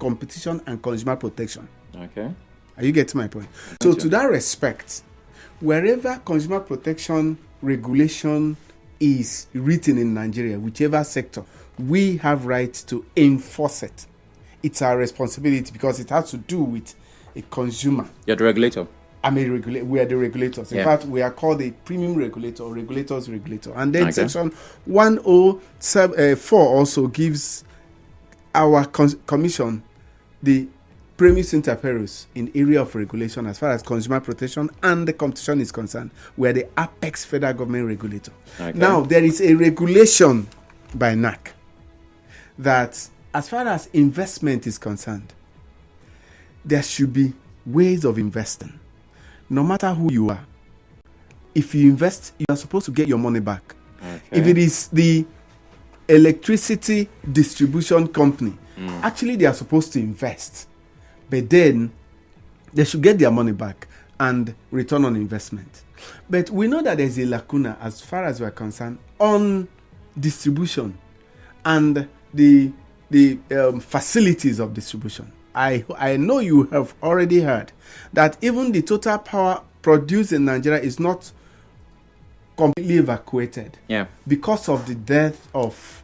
Competition and Consumer Protection. Okay. Are you getting my point? So to that respect, wherever consumer protection regulation is written in Nigeria, whichever sector, we have rights to enforce it. It's our responsibility because it has to do with a consumer. You're the regulator. We are the regulators. In fact, we are called a premium regulator or regulators regulator. And then Section 104 also gives our commission the premise inter pares in area of regulation as far as consumer protection and the competition is concerned. We are the apex federal government regulator. Now, there is a regulation by NAC that as far as investment is concerned, there should be ways of investing. No matter who you are, if you invest, you are supposed to get your money back. If it is the electricity distribution company, actually they are supposed to invest, but then they should get their money back and return on investment. But we know that there's a lacuna as far as we're concerned on distribution and the facilities of distribution. I know you have already heard that even the total power produced in Nigeria is not completely evacuated because of the dearth of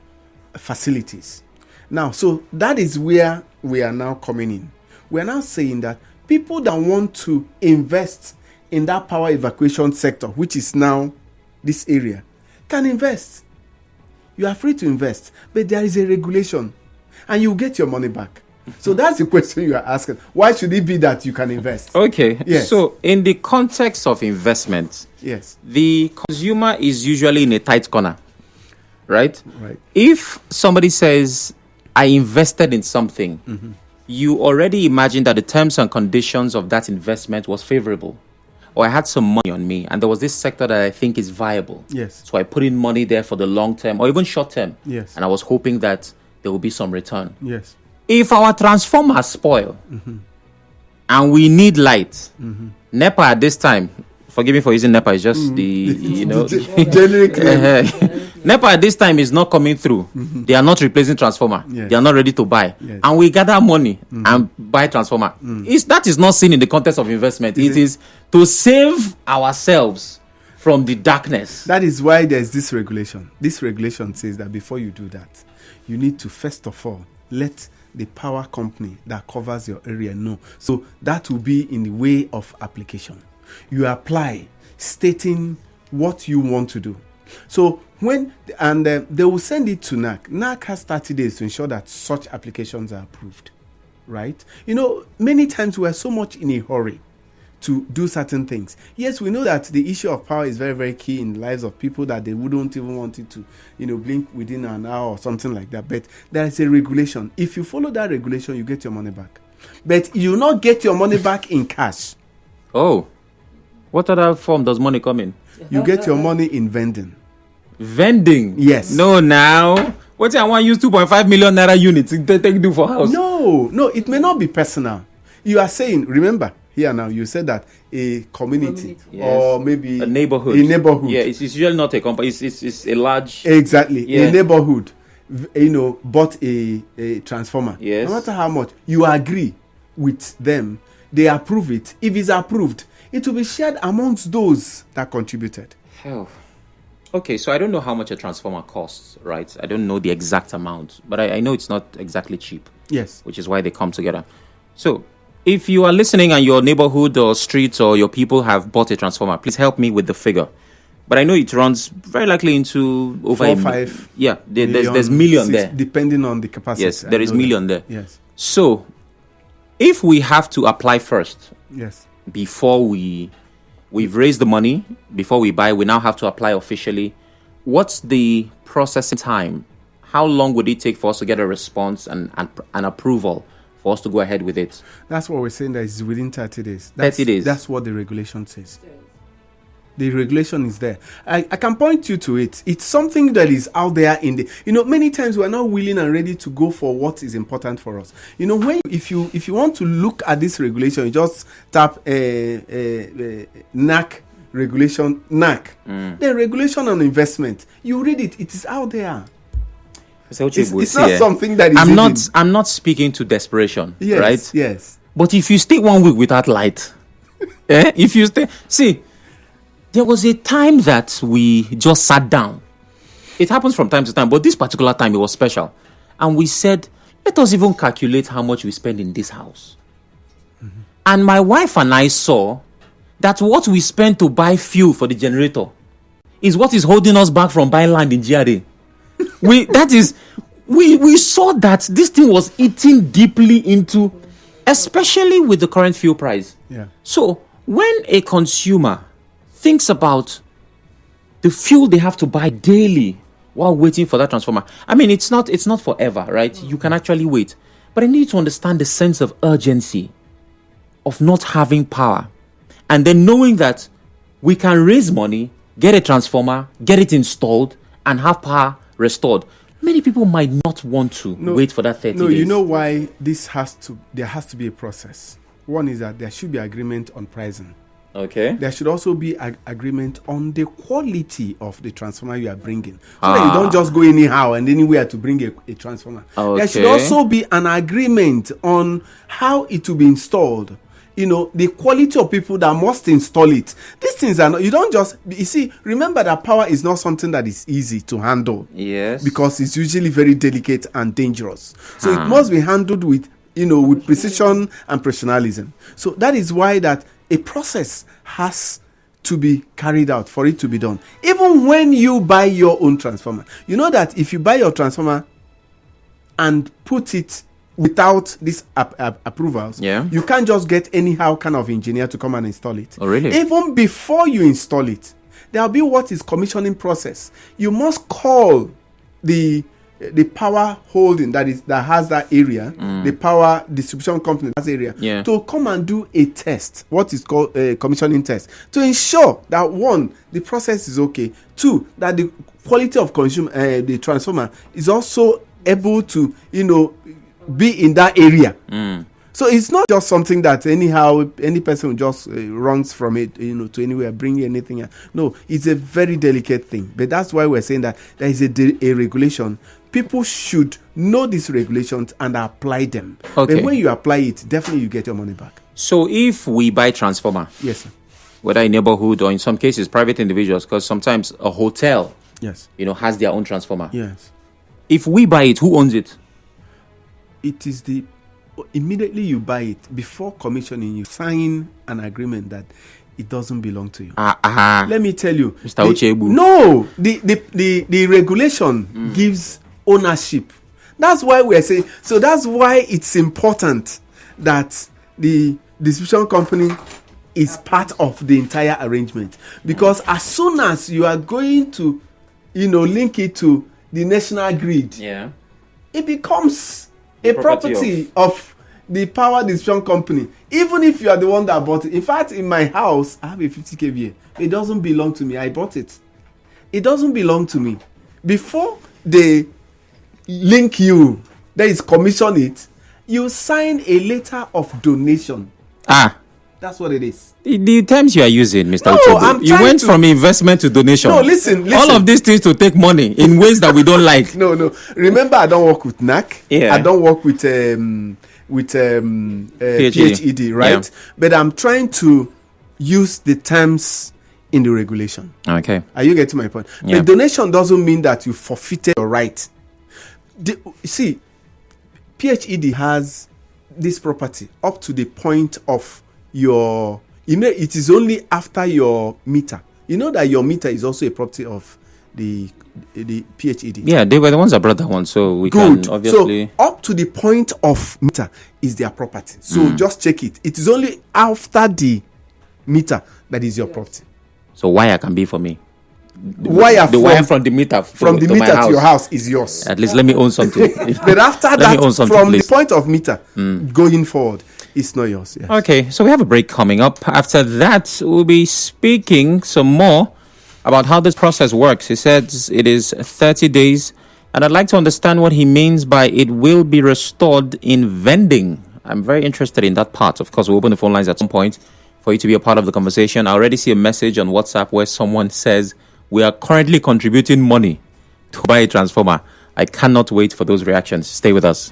facilities. Now, so that is where we are now coming in. We are now saying that people that want to invest in that power evacuation sector, which is now this area, can invest. You are free to invest, but there is a regulation and you get your money back. So that's the question you are asking. Why should it be that you can invest? Okay. Yes. So in the context of investment, the consumer is usually in a tight corner, right? Right. If somebody says, I invested in something, you already imagine that the terms and conditions of that investment was favorable. Or I had some money on me and there was this sector that I think is viable. Yes. So I put in money there for the long term or even short term. Yes. And I was hoping that there will be some return. Yes. If our transformers spoil and we need light, NEPA at this time, forgive me for using NEPA, it's just generic. NEPA at this time is not coming through. They are not replacing transformer. Yes. They are not ready to buy. Yes. And we gather money and buy transformer. That is not seen in the context of investment. It is to save ourselves from the darkness. That is why there's this regulation. This regulation says that before you do that, you need to first of all let the power company that covers your area know. So that will be in the way of application. You apply stating what you want to do. So they will send it to NAC. NAC has 30 days to ensure that such applications are approved, right? Many times we are so much in a hurry to do certain things. Yes, we know that the issue of power is very, very key in the lives of people that they wouldn't even want it to, blink within an hour or something like that. But there is a regulation. If you follow that regulation, you get your money back. But you will not get your money back in cash. Oh, what other form does money come in? You get your money in vending. Vending? Yes. No, now. What I want to use 2.5 million naira units to do for house? No, it may not be personal. You are saying, remember, here now, you said that a community. Or maybe a neighborhood. Yeah, it's usually not a company. It's a large. Exactly. Yeah. A neighborhood, bought a transformer. Yes. No matter how much, you agree with them. They approve it. If it's approved, it will be shared amongst those that contributed. Hell. Okay, so I don't know how much a transformer costs, right? I don't know the exact amount, but I know it's not exactly cheap. Yes. Which is why they come together. So, if you are listening and your neighborhood or streets or your people have bought a transformer, please help me with the figure. But I know it runs very likely into over 4 or 5. Yeah, there's million there. Depending on the capacity. Yes, there is million there. Yes. So, if we have to apply first, before we've raised the money, before we buy, we now have to apply officially. What's the processing time? How long would it take for us to get a response and approval for us to go ahead with it? That's what we're saying, that is within 30 days. 30 days. That's what the regulation says. The regulation is there. I can point you to it. It's something that is out there in the... many times we're not willing and ready to go for what is important for us. If you want to look at this regulation, you just tap NAC regulation, NAC. The regulation on investment. You read it. It is out there. It's not something that is. I'm not speaking to desperation, yes, right? Yes. But if you stay 1 week without light, if you stay, see, there was a time that we just sat down. It happens from time to time, but this particular time it was special, and we said, let us even calculate how much we spend in this house. Mm-hmm. And my wife and I saw that what we spend to buy fuel for the generator is what is holding us back from buying land in GRA. We saw that this thing was eating deeply into, especially with the current fuel price. Yeah. So when a consumer thinks about the fuel they have to buy daily while waiting for that transformer, I mean, it's not forever, right? You can actually wait. But I need to understand the sense of urgency of not having power. And then knowing that we can raise money, get a transformer, get it installed, and have power restored. Many people might not want to wait for that 30 days. No, you know why there has to be a process. One is that there should be agreement on pricing. Okay. There should also be agreement on the quality of the transformer you are bringing. So that you don't just go anyhow and anywhere to bring a transformer. Okay. There should also be an agreement on how it will be installed. The quality of people that must install it. These things are not, you don't just, you see, remember that power is not something that is easy to handle. Yes. Because it's usually very delicate and dangerous. So it must be handled with precision and professionalism. So that is why that a process has to be carried out for it to be done. Even when you buy your own transformer, you know that if you buy your transformer and put it without these approvals, you can't just get anyhow kind of engineer to come and install it. Oh, really? Even before you install it, there'll be what is commissioning process. You must call the power holding that has that area, the power distribution company that has area, to come and do a test, what is called a commissioning test, to ensure that one, the process is okay, two, that the quality of the transformer is also able to be in that area. So it's not just something that anyhow any person just runs from it to anywhere, bring anything. No, it's a very delicate thing. But that's why we're saying that there is a regulation. People should know these regulations and apply them. Okay. But when you apply it, definitely you get your money back. So if we buy transformer, yes, sir, whether in neighborhood or in some cases private individuals, because sometimes a hotel, has their own transformer. Yes. If we buy it, who owns it? It is immediately you buy it, before commissioning, you sign an agreement that it doesn't belong to you. Let me tell you, Mr. Uchegbu. No, the regulation gives ownership. That's why we're saying. So that's why it's important that the distribution company is part of the entire arrangement. Because as soon as you are going to, link it to the national grid, it becomes a property of the power distribution company, even if you are the one that bought it. In fact, in my house, I have a 50 kVA. It doesn't belong to me. I bought it. It doesn't belong to me. Before they link you, that is commission it, you sign a letter of donation. That's what it is. The terms you are using, Mr. Uchegbu, you went from investment to donation. No, listen. All of these things to take money in ways that we don't like. No. Remember, I don't work with NAC. Yeah. I don't work with PHED, right? Yeah. But I'm trying to use the terms in the regulation. Okay. Are you getting my point? Yeah. The donation doesn't mean that you forfeited your right. See, PHED has this property up to the point of your, it is only after your meter. You know that your meter is also a property of the PHED. Yeah, they were the ones that brought that one, so we can obviously. So up to the point of meter is their property. So just check it. It is only after the meter that is your property. So wire can be for me. The wire from the meter to your house is yours. At least let me own something. But after that, from the point of meter going forward, it's not yours. Yes. Okay, so we have a break coming up. After that, we'll be speaking some more about how this process works. He says it is 30 days, and I'd like to understand what he means by it will be restored in vending. I'm very interested in that part. Of course, we'll open the phone lines at some point for you to be a part of the conversation. I already see a message on WhatsApp where someone says, we are currently contributing money to buy a transformer. I cannot wait for those reactions. Stay with us.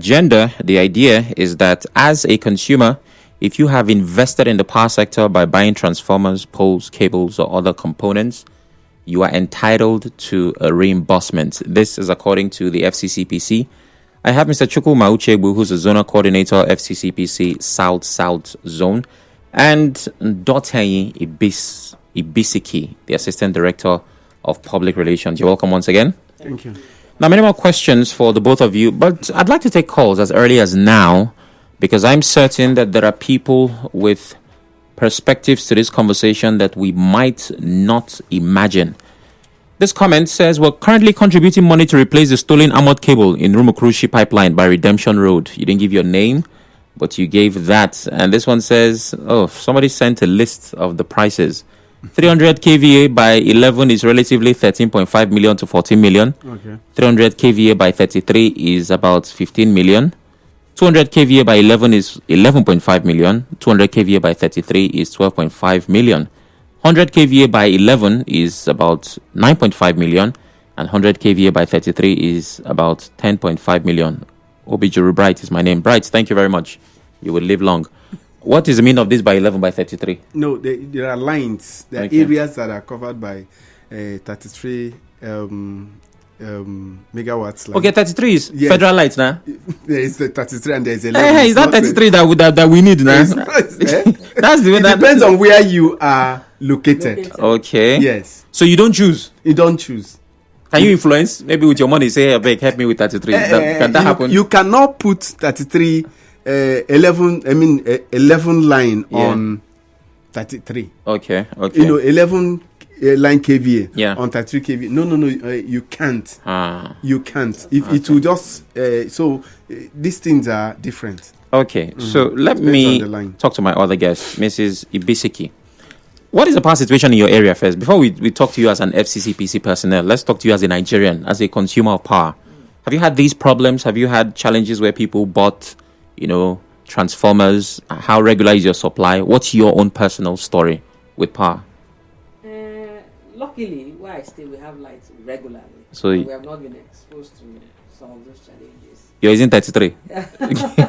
Gender, the idea is that as a consumer, If you have invested in the power sector by buying transformers, poles, cables, or other components, you are entitled to a reimbursement. This is according to the FCCPC. I have Mr. Chukwuma Uchegbu, who's the Zonal Coordinator, FCCPC South Zone, and Dotei Ibisiki, the Assistant Director of Public Relations. You're welcome once again. Thank you. Now, many more questions for the both of you, but I'd like to take calls as early as now, because I'm certain that there are people with perspectives to this conversation that we might not imagine. This comment says, we're currently contributing money to replace the stolen armored cable in Rumukurushi pipeline by Redemption Road. You didn't give your name, but you gave that. And this one says, somebody sent a list of the prices. 300 kVA by 11 is relatively 13.5 million to 14 million. Okay. 300 kVA by 33 is about 15 million. 200 kVA by 11 is 11.5 million. 200 kVA by 33 is 12.5 million. 100 kVA by 11 is about 9.5 million. And 100 kVA by 33 is about 10.5 million. Obijuru Bright is my name. Bright, thank you very much. You will live long. What is the meaning of this by 11 by 33? No, there are lines. There are areas that are covered by 33 megawatts. Line. Okay, 33 is federal lights now. There is the 33 and there is 11. Hey, is that 33 that we need now? That's the way it depends on where you are located. Okay. Yes. So you don't choose? You don't choose. Can you influence? Maybe with your money, say, hey, beg, help me with 33. Can that happen? You cannot put 33, 11 line on 33. Okay. You know, 11 line KVA on 33 KVA. No, you can't. You can't. If it will just these things are different. Okay, so let me talk to my other guest, Mrs. Ibisiki. What is the power situation in your area first? Before we talk to you as an FCCPC personnel, let's talk to you as a Nigerian, as a consumer of power. Have you had these problems? Have you had challenges where people bought, transformers? How regular is your supply? What's your own personal story with power? Luckily, where I stay, we have lights regularly. So we have not been exposed to some of those challenges. You're using 33?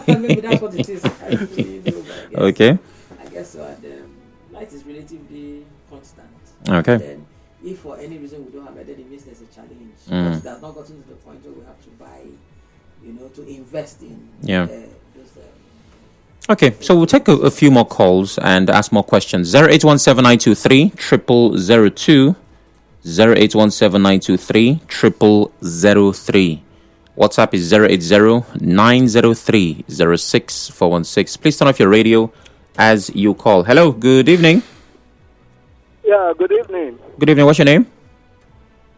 Maybe that's what it is. Okay. I guess so. Light is relatively constant. Okay. Then, if for any reason we don't have it, then it means there's a challenge. But it has not gotten to the point where we have to buy, to invest in Okay, so we'll take a few more calls and ask more questions. 08179230002, 08179230003. WhatsApp is 080-903-06416. Please turn off your radio as you call. Hello, good evening. Yeah, good evening. Good evening, what's your name?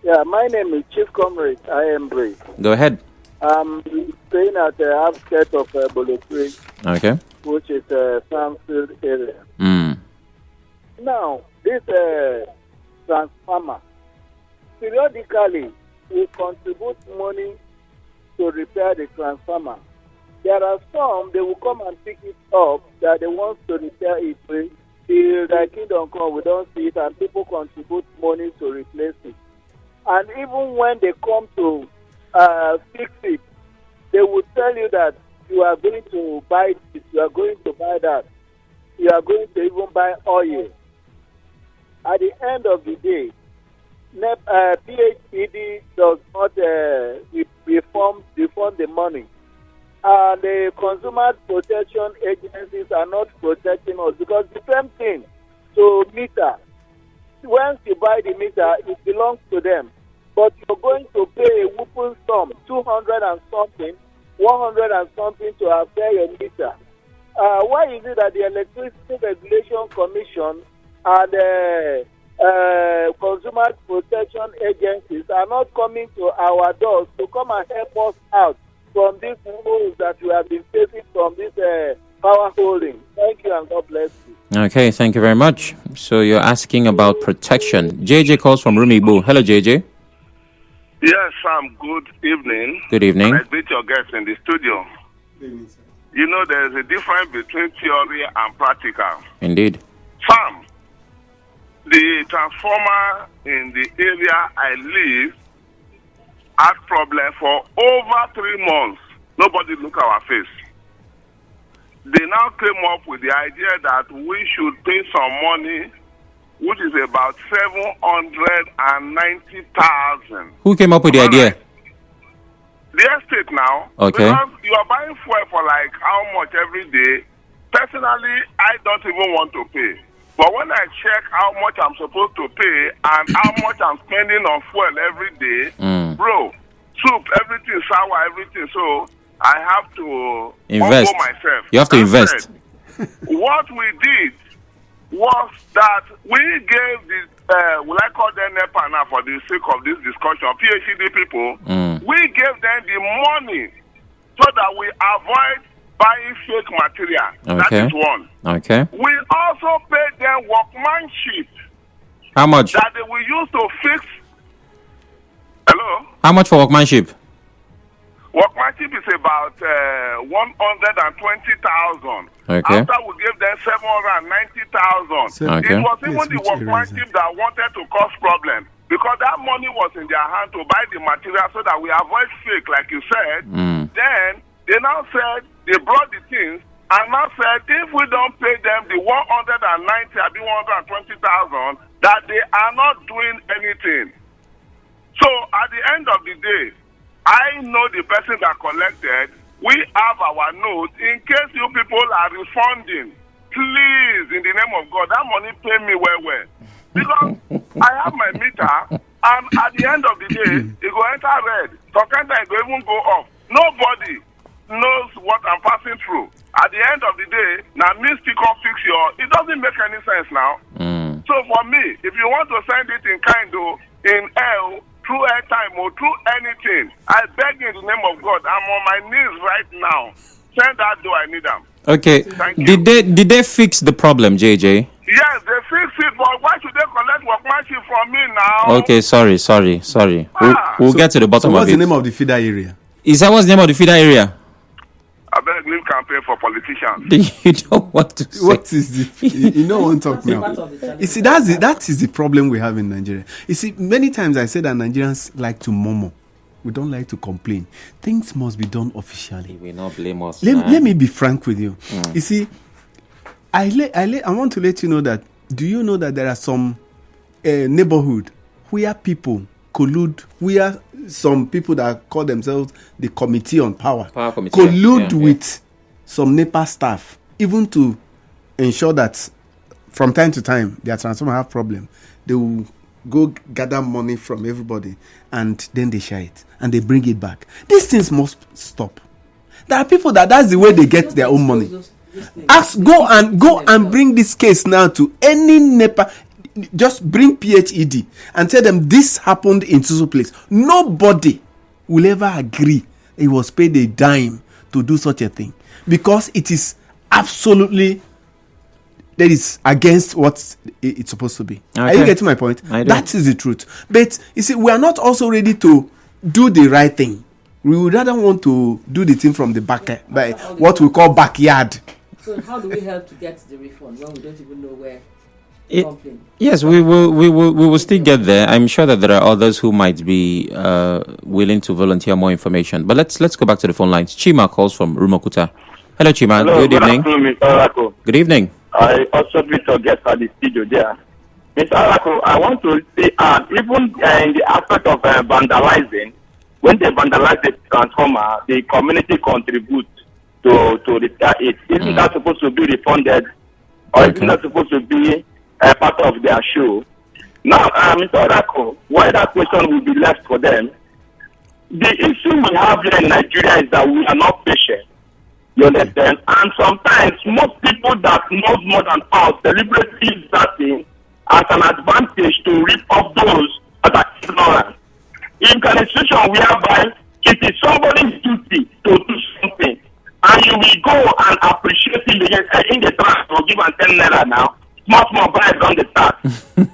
Yeah, my name is Chief Comrade. I am Brave. Go ahead. I'm staying at the outskirts of Bolokwe. Okay. Which is a Sanfield area. Now, this transformer, periodically, we contribute money to repair the transformer. There are some, they will come and pick it up, that they want to repair it. Till the kingdom come, we don't see it, and people contribute money to replace it. And even when they come to fix it, they will tell you that you are going to buy this, you are going to buy that, you are going to even buy oil. At the end of the day, PHPD does not refund the money. The consumer protection agencies are not protecting us because the same thing to meter. Once you buy the meter, it belongs to them. But you're going to pay a whooping sum, 200 and something, 100 and something to repair your meter. Why is it that the Electricity Regulation Commission and the consumer protection agencies are not coming to our doors to come and help us out from these woes that we have been facing from this power holding? Thank you and God bless you. Okay, thank you very much. So you're asking about protection. JJ calls from Rumigbo. Hello, JJ. Yes, Sam. Good evening. Good evening. I greet your guests in the studio. Good evening, sir. There is a difference between theory and practical. Indeed. Sam, the transformer in the area I live had problem for over 3 months. Nobody look our face. they now came up with the idea that we should pay some money, which is about 790,000. Who came up with the idea? The estate now. Okay. Because you are buying fuel for like how much every day? Personally, I don't even want to pay. But when I check how much I'm supposed to pay and how much I'm spending on fuel every day, bro, soup, everything, sour, everything. So I have to invest myself. You have to invest. What we did was that we gave this, will I call them NEPA now for the sake of this discussion, PhD people, we gave them the money so that we avoid buying fake material. Okay. That is one. Okay. We also paid them workmanship. How much? That they will use to fix. Hello? How much for workmanship? Workmanship is about 120,000. Okay. After we gave them 790,000. Okay. It was even the workmanship that wanted to cause problem, because that money was in their hand to buy the material so that we avoid fake, like you said. Then they now said they brought the things and now said if we don't pay them the 190 or the 120,000, that they are not doing anything. So at the end of the day, I know the person that collected. We have our notes. In case you people are refunding, please, in the name of God, that money pay me well. Because I have my meter, and at the end of the day, it go enter red. Sometimes it go even go off. Nobody knows what I'm passing through. At the end of the day, now me still come fix your. It doesn't make any sense now. So for me, if you want to send it in kind of in L, through airtime or through anything, I beg in the name of God, I'm on my knees right now. Send that though, I need them. Okay. Did they fix the problem, JJ? Yes, they fixed it, but why should they collect workmanship from me now? Okay, sorry. We'll get to the bottom of it. What's the name of the feeder area? Is that what's the name of the feeder area? I beg leave campaign for politicians. You don't want to say. What is the... You don't want to talk now. You see, that is the problem we have in Nigeria. You see, many times I say that Nigerians like to murmur. We don't like to complain. Things must be done officially. He will not blame us. Let me be frank with you. You see, I want to let you know that, do you know that there are some neighborhood where people collude, where some people that call themselves the Committee on Power Committee, collude with some NEPA staff, even to ensure that from time to time their transformer have problem. They will go gather money from everybody and then they share it and they bring it back. These things must stop. There are people that's the way they get their own money. Go and bring this case now to any NEPA. Just bring PhD and tell them this happened in so place. Nobody will ever agree he was paid a dime to do such a thing, because it is absolutely, that is against what it's supposed to be. Okay. Are you getting my point? That is the truth. But you see, we are not also ready to do the right thing. We would rather want to do the thing from the back, by what we call backyard. So how do we help to get the refund when we don't even know where? Yes, we will still get there. I'm sure that there are others who might be willing to volunteer more information. But let's go back to the phone lines. Chima calls from Rumokuta. Hello, Chima. Hello, good evening. Mr. Arako. Good evening. I also need to get at the studio there. Mr. Arako, I want to say, even in the aspect of vandalizing, when they vandalize the transformer, the community contributes to repair it. Isn't that supposed to be refunded, or isn't that supposed to be part of their show? Now, Mr. Arako, why that question will be left for them? The issue we have here in Nigeria is that we are not patient. You understand? And sometimes most people that know more than us deliberately use that thing as an advantage to rip off those that are ignorant. In a situation whereby it is somebody's duty to do something, and you will go and appreciate it in the trust to give and 10 naira now, small price on the start.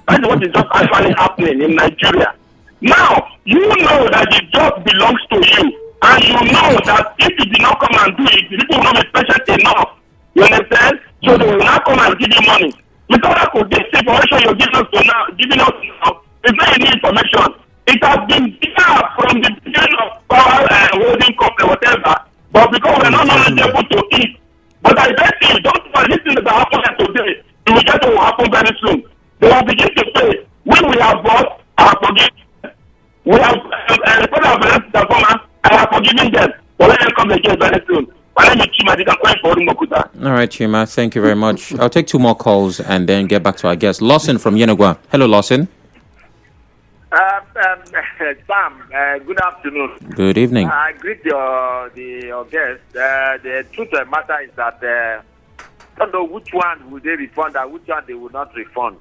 That's what is just actually happening in Nigeria. Now, you know that the job belongs to you. And you know that if you did not come and do it, people will not be patient enough. You understand? So they will not come and give you money. Because of this information you're giving us now, it's not any information. It has been there from the beginning of power holding company, whatever. But because we're not knowledgeable to it. But I We have transformer. I have forgiven them. But let them come again very soon. All right, Chima, thank you very much. I'll take 2 more calls and then get back to our guest. Lawson from Yenagua. Hello, Lawson. Sam, good afternoon. Good evening. I greet your guest. The truth of the matter is that I don't know which one will they refund and which one they will not refund.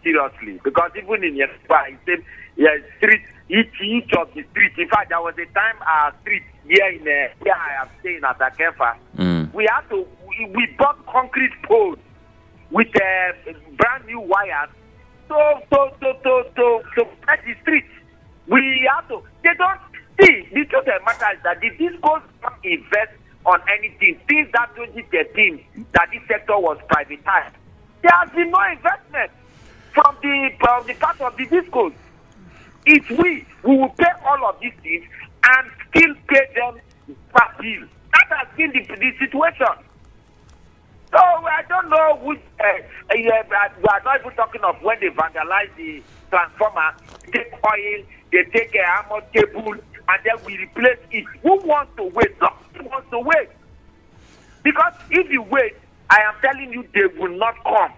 Seriously. Because even in Yenagua, street, each of the streets, in fact, there was a time our street here in where I am staying at Akefa, we bought concrete poles with brand new wires to protect the street. We have to. They don't see. The truth of the matter is that the DISCOS don't invest on anything since that 2013 that this sector was privatized. There has been no investment from the part of the DISCOS. If we will pay all of these things and still pay them per bill. That has been the situation. So I don't know which. We are not even talking of when they vandalize the transformer, they take oil, they take a armor cable, and then we replace it. Who wants to wait? Nobody wants to wait. Because if you wait, I am telling you, they will not come.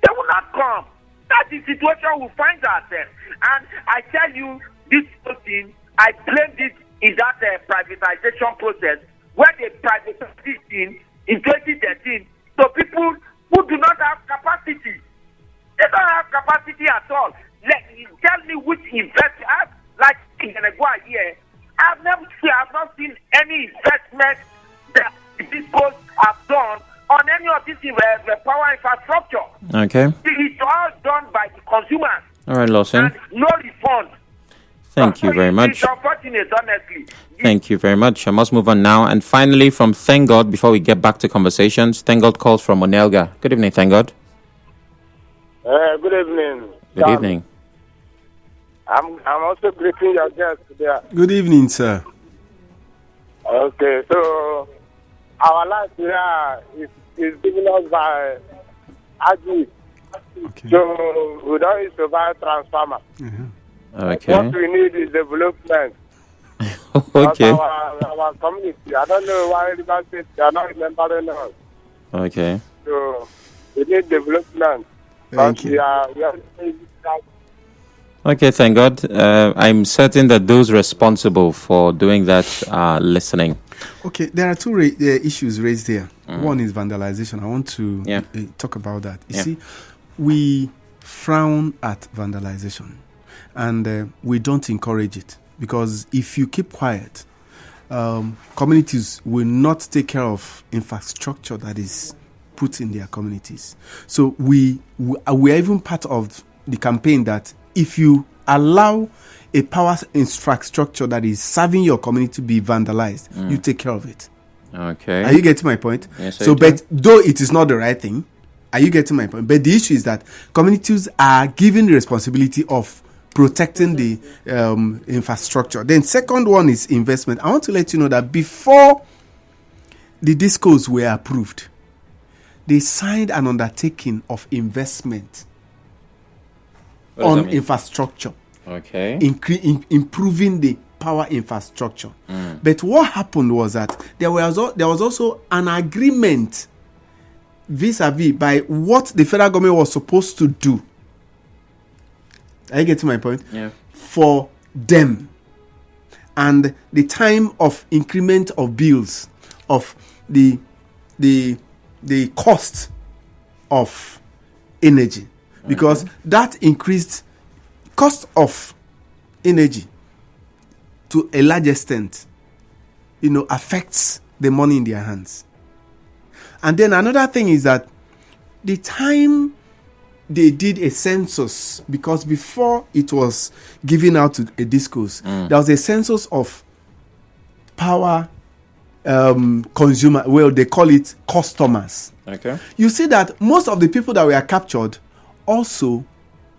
They will not come. That's the situation we find ourselves. And I tell you, this thing, I blame this in that privatization process where they privatized this thing in 2013 to people who do not have capacity. They don't have capacity at all. Tell me which investor, like in Yenagua here, I've not seen any investment that DISCOS have done on any of this power infrastructure. Okay. It's all done by the consumers. All right, Lawson. And no refund. Thank you very much. It's unfortunate, honestly. Thank you very much. I must move on now. And finally, from Thank God, before we get back to conversations, Thank God calls from Onelga. Good evening, Thank God. Good evening. Good evening. I'm also greeting your guests there. Good evening, sir. Okay, so our life here is given us by Agi. Okay. So we don't need to buy transformer. Mm-hmm. Okay. What we need is development. Okay. Our community. I don't know why River State they are not remembering us. Okay. So we need development. Thank you. Okay, thank God. I'm certain that those responsible for doing that are listening. Okay, there are 2 issues raised here. One is vandalization. I want to talk about that. You see, we frown at vandalization and we don't encourage it because if you keep quiet, communities will not take care of infrastructure that is put in their communities. So we are even part of the campaign that if you allow a power infrastructure that is serving your community to be vandalized, you take care of it. Okay. Are you getting my point? Yes, so, but though it is not the right thing, are you getting my point? But the issue is that communities are given the responsibility of protecting the infrastructure. Then second one is investment. I want to let you know that before the DISCOS were approved, they signed an undertaking of investment on infrastructure. Okay. Improving the power infrastructure. But what happened was that there was also an agreement vis-a-vis by what the federal government was supposed to do. Are you getting my point? Yeah. For them. And the time of increment of bills of the cost of energy. Because that increased cost of energy to a large extent, affects the money in their hands. And then another thing is that the time they did a census, because before it was given out to a DISCOS, there was a census of power consumer. Well, they call it customers. Okay. You see that most of the people that were captured also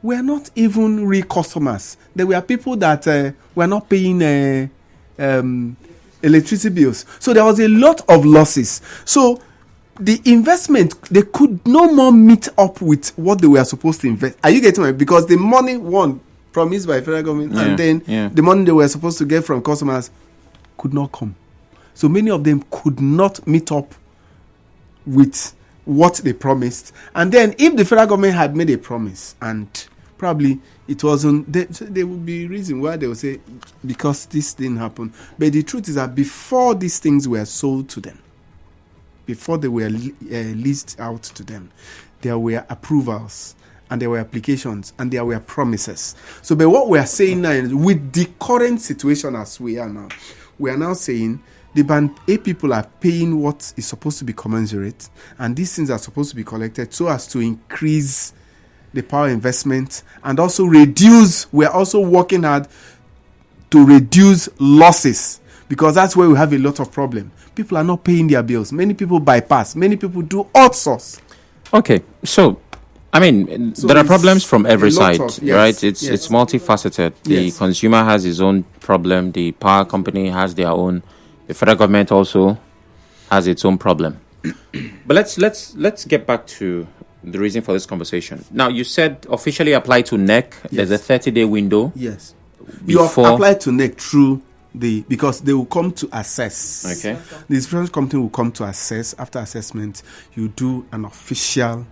were not even real customers. They were people that were not paying electricity bills. So there was a lot of losses. So the investment, they could no more meet up with what they were supposed to invest. Are you getting it? Because the money, promised by federal government, and then the money they were supposed to get from customers could not come. So many of them could not meet up with what they promised. And then if the federal government had made a promise and probably it wasn't, there would be a reason why they would say, because this didn't happen. But the truth is that before these things were sold to them, before they were leased out to them, there were approvals and there were applications and there were promises. So but what we are saying now is, with the current situation as we are now saying the Band A people are paying what is supposed to be commensurate, and these things are supposed to be collected so as to increase the power investment and also reduce. We're also working hard to reduce losses, because that's where we have a lot of problem. People are not paying their bills. Many people bypass. Many people do outsource. Okay, so I mean, there are problems from every side, right? It's multifaceted. The consumer has his own problem. The power company has their own. The federal government also has its own problem. But let's get back to the reason for this conversation. Now, you said officially apply to NEC. There's a 30-day window. Yes. You have applied to NEC through because they will come to assess. Okay. The insurance company will come to assess. After assessment, you do an official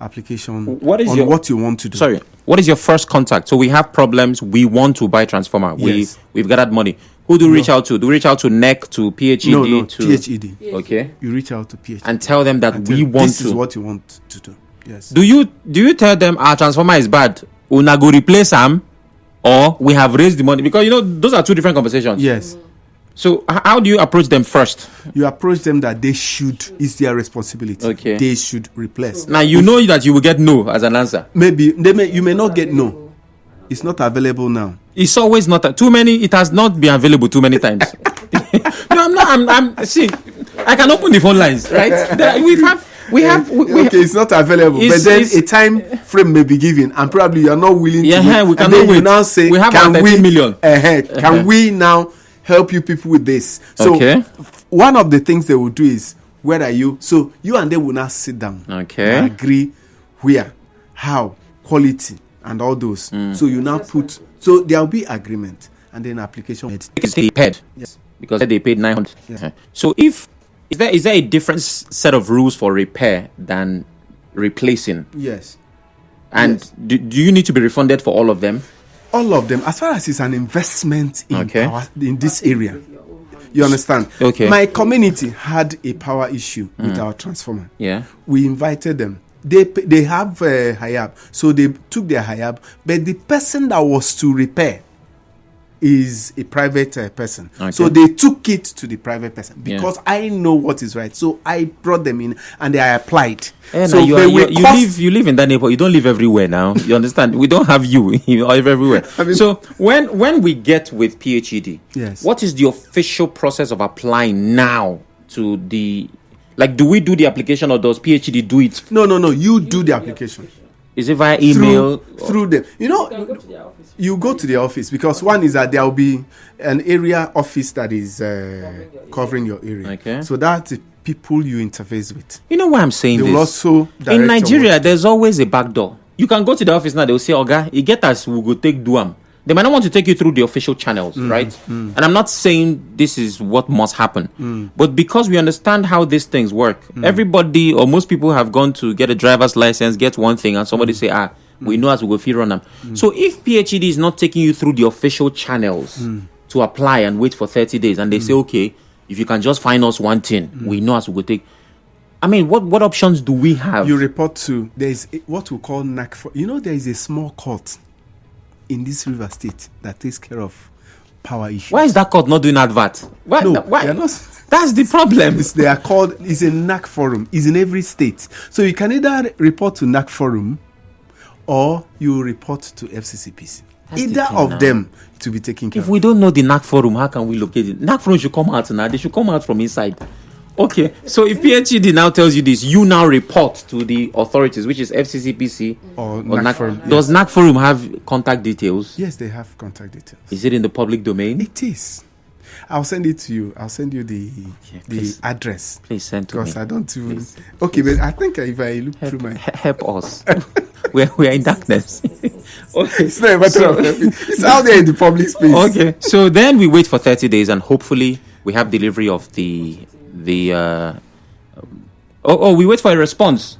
application what you want to do. Sorry, what is your first contact? So we have problems. We want to buy transformer. Yes. We've gathered money. Who do you reach out to? Do you reach out to NEC, to PHED? No, to PHED. Okay. You reach out to PHED and tell them that this is what you want to do. Yes. Do you tell them our transformer is bad? Una go replace them, or we have raised the money? Because those are two different conversations. Yes. So how do you approach them first? You approach them that they should. It's their responsibility. Okay. They should replace. Now you know that you will get no as an answer. Maybe you may not get no. It's not available now. It's always not too many. It has not been available too many times. No, I'm see. I can open the phone lines, right? We have. Okay, it's not available, but then a time frame may be given, and probably you are not willing to. Yeah, we cannot wait. You now say, we have 13 million. Can we now help you people with this? So one of the things they will do is, where are you? So you and they will now sit down. Okay. And agree where, how, quality, and all those. So you now put. So there will be agreement, and then application. They paid. Yes. Because they paid 900. Yes. So is there a different set of rules for repair than replacing? Yes. And do you need to be refunded for all of them? All of them, as far as it's an investment in power in this area. You understand? Okay. My community had a power issue with our transformer. Yeah. We invited them. They have HIAB, so they took their HIAB, but the person that was to repair is a private person. Okay. So they took it to the private person because I know what is right. So I brought them in and they applied. So you live in that neighborhood. You don't live everywhere now. You understand? We don't have you everywhere. So when we get with PHED, what is the official process of applying now to the... Like, do we do the application or does PHED do it? No. You do the application. Is it via email? Through them. You go to the office because one is that there will be an area office that is covering your area. Okay. So that's the people you interface with. You know why I'm saying they will this? Also in Nigeria, there's always a back door. You can go to the office now, they will say, Oga, you get us, we'll go take Duam. They might not want to take you through the official channels, right? And I'm not saying this is what must happen. But because we understand how these things work, everybody or most people have gone to get a driver's license, get one thing, and somebody say, we know as we go feel run them. So if PHED is not taking you through the official channels to apply and wait for 30 days, and they say, okay, if you can just find us one thing, we know as we go take... I mean, what options do we have? You report to... There is what we call NAC. There is a small court in this River State that takes care of power issues. Why is that court not doing advert? Why? That's the problem. It's a NAC forum. It's in every state. So you can either report to NAC forum or you report to FCCPC. Either of them to be taken care of. If we don't know the NAC forum, how can we locate it? NAC forum should come out now. They should come out from inside. Okay, so if PHED now tells you this, you now report to the authorities, which is FCCPC or NAC forum. Does NAC forum have contact details? Yes, they have contact details. Is it in the public domain? It is. I'll send it to you. I'll send you the address. Please send to me. Because I don't even... Okay, but I think if I look through my... Help us. we're in darkness. Okay. It's not a matter of it's out there in the public space. Okay. So then we wait for 30 days and hopefully we have delivery of the we wait for a response.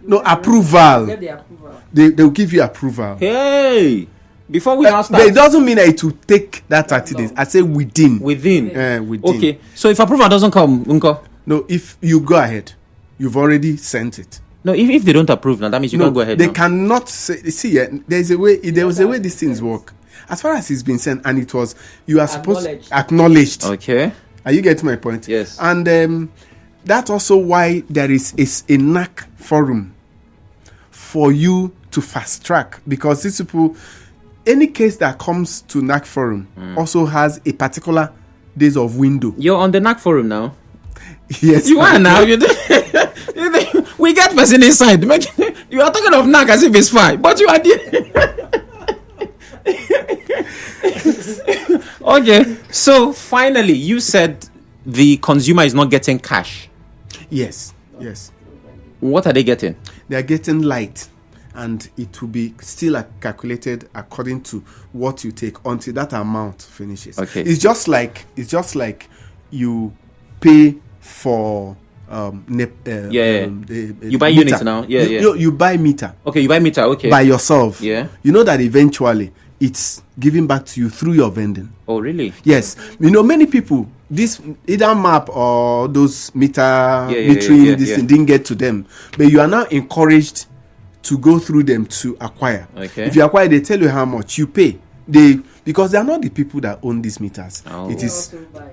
No, approval. Get the approval. They'll give you approval. Hey, before we now But start. it doesn't mean that it will take that 30 days. I say within. Within. Within. Okay. So if approval doesn't come, Unko? No, if you go ahead, you've already sent it. No, if they don't approve now, that means you can't go ahead. They now. cannot say. See, there's a way. There was a way these things work. As far as it's been sent, and it was, you are supposed acknowledged. Okay. Are you getting my point? Yes. And that's also why there is a NAC forum for you to fast track, because these people, any case that comes to NAC forum also has a particular days of window. You're on the NAC forum now. Yes, you are now. We get person inside. You are talking of NAC as if it's fine, but you are there. Okay, so finally, you said the consumer is not getting cash. Yes. What are they getting? They are getting light, and it will be still calculated according to what you take until that amount finishes. Okay. It's just like you pay for you buy meter. units now. You buy meter. Okay, you buy meter. Okay. By yourself. Yeah. You know that eventually it's given back to you through your vending. Oh, really? Yes. Many people, this either map or those metering, this thing didn't get to them. But you are now encouraged to go through them to acquire. Okay. If you acquire, they tell you how much you pay. Because they are not the people that own these meters. Oh.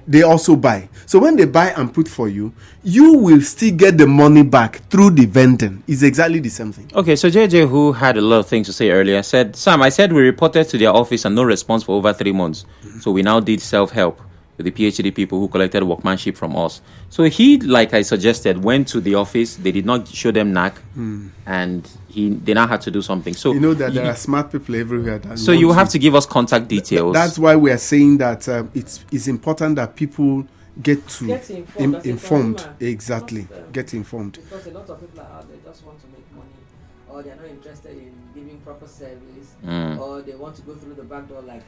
They also buy. So when they buy and put for you, you will still get the money back through the vending. It's exactly the same thing. Okay, so JJ, who had a lot of things to say earlier, said, Sam, I said we reported to their office and no response for over 3 months. So we now did self-help with the PhD people who collected workmanship from us. So he, like I suggested, went to the office. They did not show them NAC, and they now had to do something. So you know that there are smart people everywhere. So you have to give us contact details. That's why we are saying that it's important that people get informed. Exactly, get informed. Because a lot of people are out there just want to make money, or they're not interested in giving proper service, or they want to go through the back door like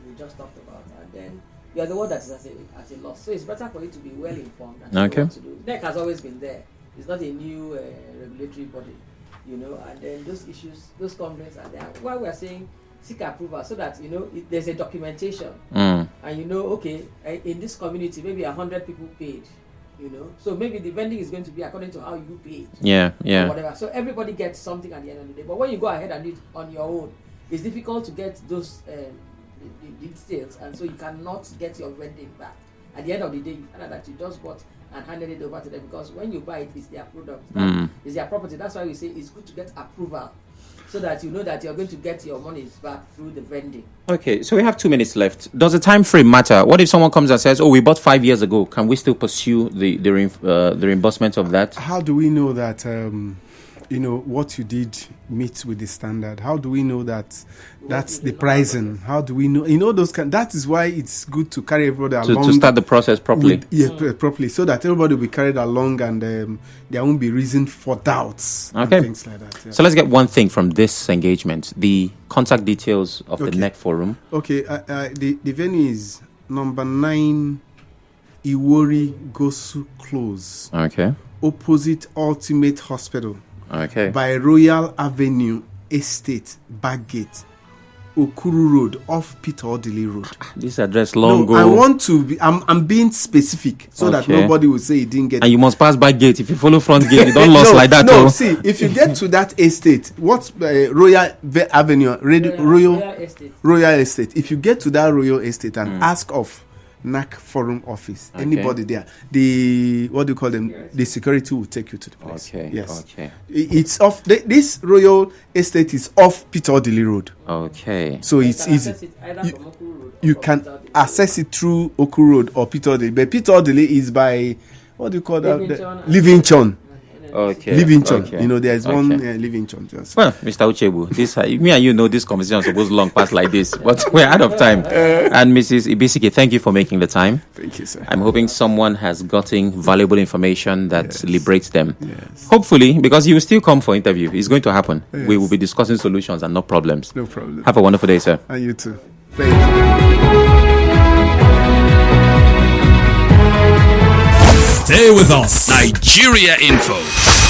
we just talked about, and then you are the one that is at a loss. So it's better for you to be well informed and know what to do. NEC has always been there. It's not a new regulatory body, and then those issues, those complaints are there. Why we are saying seek approval, so that there's a documentation, and okay, in this community maybe 100 people paid, so maybe the vending is going to be according to how you paid, or whatever. So everybody gets something at the end of the day. But when you go ahead and do it on your own, it's difficult to get those the details, and so you cannot get your vending back. At the end of the day, you find out that you just bought and handed it over to them, because when you buy it, it's their product, it's their property. That's why we say it's good to get approval, so that you know that you're going to get your money back through the vending. Okay, so we have 2 minutes left. Does the time frame matter? What if someone comes and says, "Oh, we bought 5 years ago"? Can we still pursue the reimbursement of that? How do we know that what you did meets with the standard? How do we know that that's the pricing? How do we know? That is why it's good to carry everybody along to start the process properly. Properly, so that everybody will be carried along, and there won't be reason for doubts. Okay, and things like that. Yeah. So let's get one thing from this engagement: the contact details of the NEC forum. Okay, the venue is number 9 Iwori Gosu Close. Okay, opposite Ultimate Hospital. Okay. By Royal Avenue Estate, Baggate, Okuru Road, off Peter Odili Road. This address long ago. I want to be. I'm being specific so that nobody will say he didn't get. And it. You must pass Baggate. If you follow front gate, you don't lost like that. No, see, if you get to that estate, what's Royal Avenue, Royal Estate. If you get to that Royal Estate and ask of NAC forum office, anybody there, what do you call them? The security will take you to the place. Okay. Yes. Okay. It's off. This Royal Estate is off Peter Odili Road. Okay. So it's easy. You can access it through Okuru Road or Peter Odili. But Peter Odili is by, what do you call that? Livingstone. Okay. Livingstone. Okay. You know, there is one Livingstone. Just. Well, Mr. Uchegbu, this me and you know this conversation is supposed to long pass like this, but we're out of time. And Mrs. Ibisike, thank you for making the time. Thank you, sir. I'm hoping someone has gotten valuable information that liberates them. Yes. Hopefully, because you will still come for interview. It's going to happen. Yes. We will be discussing solutions and not problems. No problem. Have a wonderful day, sir. And you too. Thank you. Stay with us. Nigeria Info.